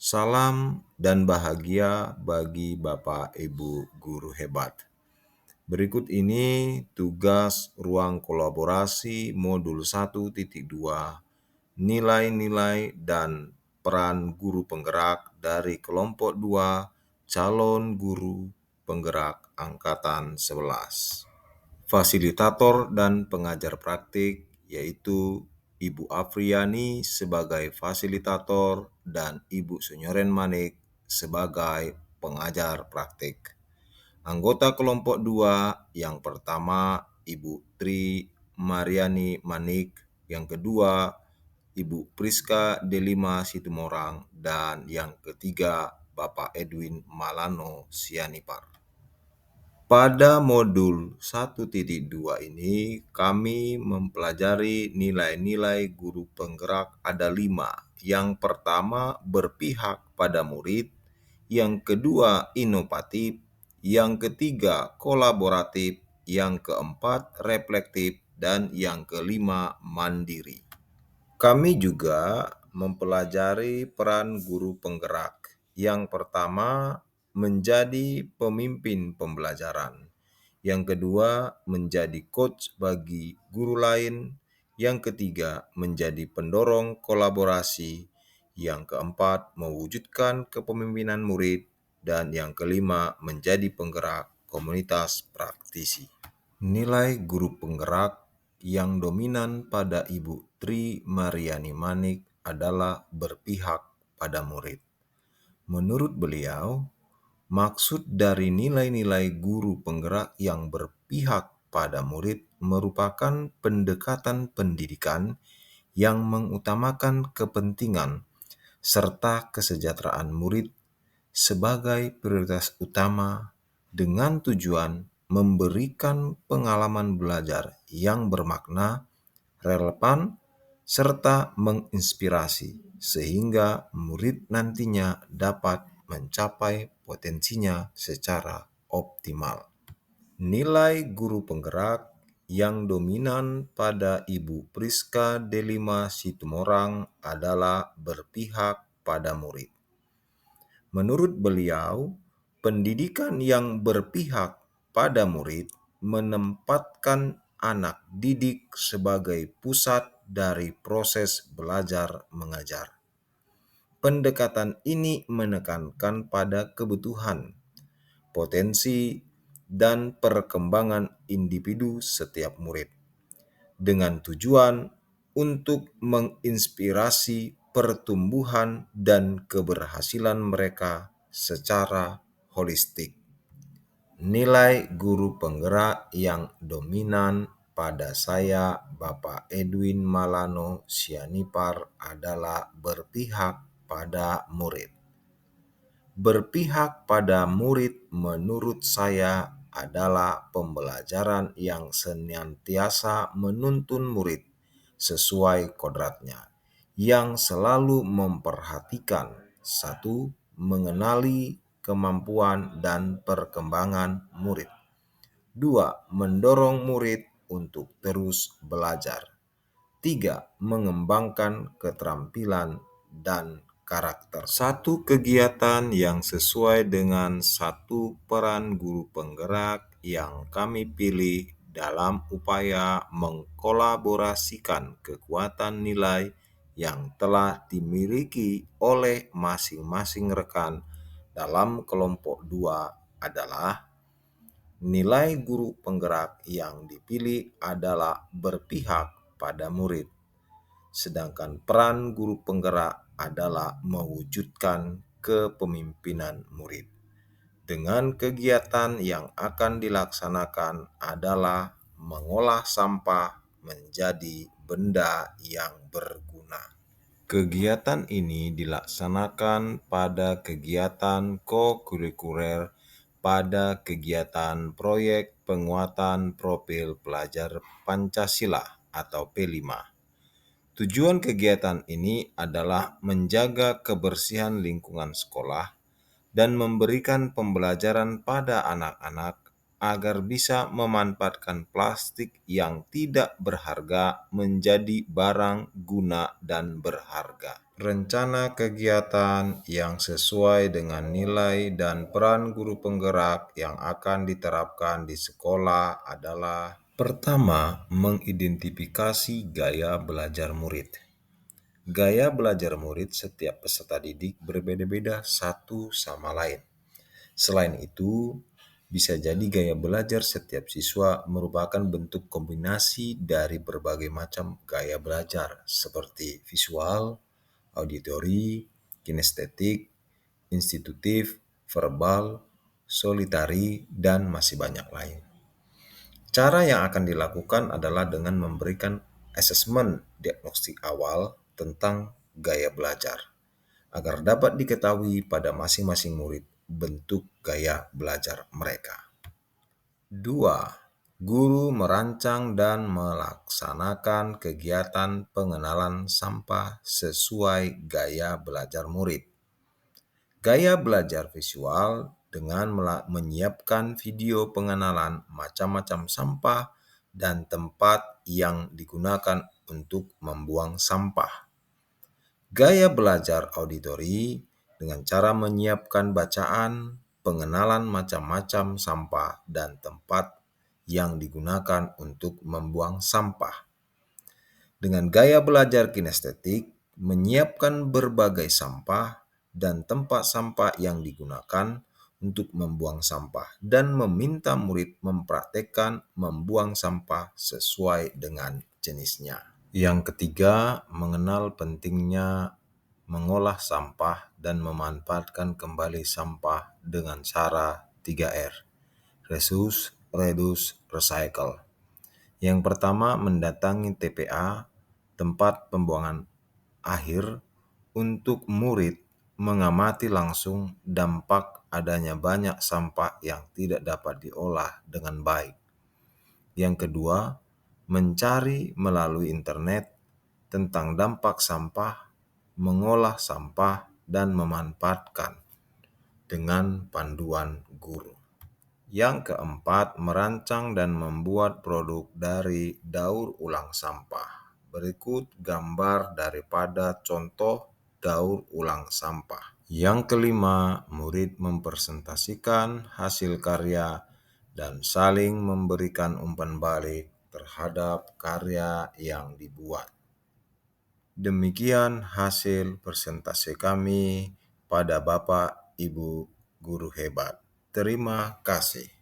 Salam dan bahagia bagi Bapak Ibu guru hebat. Berikut ini tugas ruang kolaborasi modul 1.2 nilai-nilai dan peran guru penggerak dari kelompok 2 calon guru penggerak angkatan 11. Fasilitator dan pengajar praktik yaitu Ibu Afriani sebagai fasilitator dan Ibu Sunyoren Manik sebagai pengajar praktik. Anggota kelompok 2 yang pertama Ibu Tri Mariani Manik, yang kedua Ibu Priska Delima Situmorang, dan yang ketiga Bapak Edwin Malano Sianipar. Pada modul 1.2 ini, kami mempelajari nilai-nilai guru penggerak ada 5. Yang pertama, berpihak pada murid. Yang kedua, inovatif. Yang ketiga, kolaboratif. Yang keempat, reflektif. Dan yang kelima, mandiri. Kami juga mempelajari peran guru penggerak. Yang pertama, menjadi pemimpin pembelajaran. Yang kedua, menjadi coach bagi guru lain. Yang ketiga, menjadi pendorong kolaborasi. Yang keempat, mewujudkan kepemimpinan murid. Dan yang kelima, menjadi penggerak komunitas praktisi. Nilai guru penggerak yang dominan pada Ibu Tri Mariani Manik adalah berpihak pada murid. Menurut beliau, maksud dari nilai-nilai guru penggerak yang berpihak pada murid merupakan pendekatan pendidikan yang mengutamakan kepentingan serta kesejahteraan murid sebagai prioritas utama dengan tujuan memberikan pengalaman belajar yang bermakna, relevan, serta menginspirasi sehingga murid nantinya dapat mencapai potensinya secara optimal. Nilai guru penggerak yang dominan pada Ibu Priska Delima Situmorang adalah berpihak pada murid. Menurut beliau, pendidikan yang berpihak pada murid menempatkan anak didik sebagai pusat dari proses belajar mengajar. Pendekatan ini menekankan pada kebutuhan, potensi, dan perkembangan individu setiap murid, dengan tujuan untuk menginspirasi pertumbuhan dan keberhasilan mereka secara holistik. Nilai guru penggerak yang dominan pada saya, Bapak Edwin Malano Sianipar, adalah berpihak pada murid. Berpihak pada murid menurut saya adalah pembelajaran yang senantiasa menuntun murid sesuai kodratnya, yang selalu memperhatikan: 1. Mengenali kemampuan dan perkembangan murid. 2. Mendorong murid untuk terus belajar. 3. Mengembangkan keterampilan dan karakter. Satu kegiatan yang sesuai dengan satu peran guru penggerak yang kami pilih dalam upaya mengkolaborasikan kekuatan nilai yang telah dimiliki oleh masing-masing rekan dalam kelompok 2 adalah: nilai guru penggerak yang dipilih adalah berpihak pada murid, sedangkan peran guru penggerak adalah mewujudkan kepemimpinan murid. Dengan kegiatan yang akan dilaksanakan adalah mengolah sampah menjadi benda yang berguna. Kegiatan ini dilaksanakan pada kegiatan kokurikuler pada kegiatan proyek penguatan profil pelajar Pancasila atau P5. Tujuan kegiatan ini adalah menjaga kebersihan lingkungan sekolah dan memberikan pembelajaran pada anak-anak agar bisa memanfaatkan plastik yang tidak berharga menjadi barang guna dan berharga. Rencana kegiatan yang sesuai dengan nilai dan peran guru penggerak yang akan diterapkan di sekolah adalah: pertama, mengidentifikasi gaya belajar murid. Gaya belajar murid setiap peserta didik berbeda-beda satu sama lain. Selain itu, bisa jadi gaya belajar setiap siswa merupakan bentuk kombinasi dari berbagai macam gaya belajar seperti visual, auditori, kinestetik, institutif, verbal, solitari, dan masih banyak lain. Cara yang akan dilakukan adalah dengan memberikan asesmen diagnostik awal tentang gaya belajar, agar dapat diketahui pada masing-masing murid bentuk gaya belajar mereka. 2. Guru merancang dan melaksanakan kegiatan pengenalan sampah sesuai gaya belajar murid. Gaya belajar visual dengan menyiapkan video pengenalan macam-macam sampah dan tempat yang digunakan untuk membuang sampah. Gaya belajar auditori dengan cara menyiapkan bacaan, pengenalan macam-macam sampah dan tempat yang digunakan untuk membuang sampah. Dengan gaya belajar kinestetik, menyiapkan berbagai sampah dan tempat sampah yang digunakan untuk membuang sampah dan meminta murid mempraktekkan membuang sampah sesuai dengan jenisnya. Yang ketiga, mengenal pentingnya mengolah sampah dan memanfaatkan kembali sampah dengan cara 3R. Reuse, Reduce, Recycle. Yang pertama, mendatangi TPA, tempat pembuangan akhir, untuk murid mengamati langsung dampak adanya banyak sampah yang tidak dapat diolah dengan baik. Yang kedua, mencari melalui internet tentang dampak sampah, mengolah sampah, dan memanfaatkan dengan panduan guru. Yang keempat, merancang dan membuat produk dari daur ulang sampah. Berikut gambar daripada contoh daur ulang sampah. Yang kelima, murid mempresentasikan hasil karya dan saling memberikan umpan balik terhadap karya yang dibuat. Demikian hasil presentasi kami pada Bapak Ibu Guru Hebat. Terima kasih.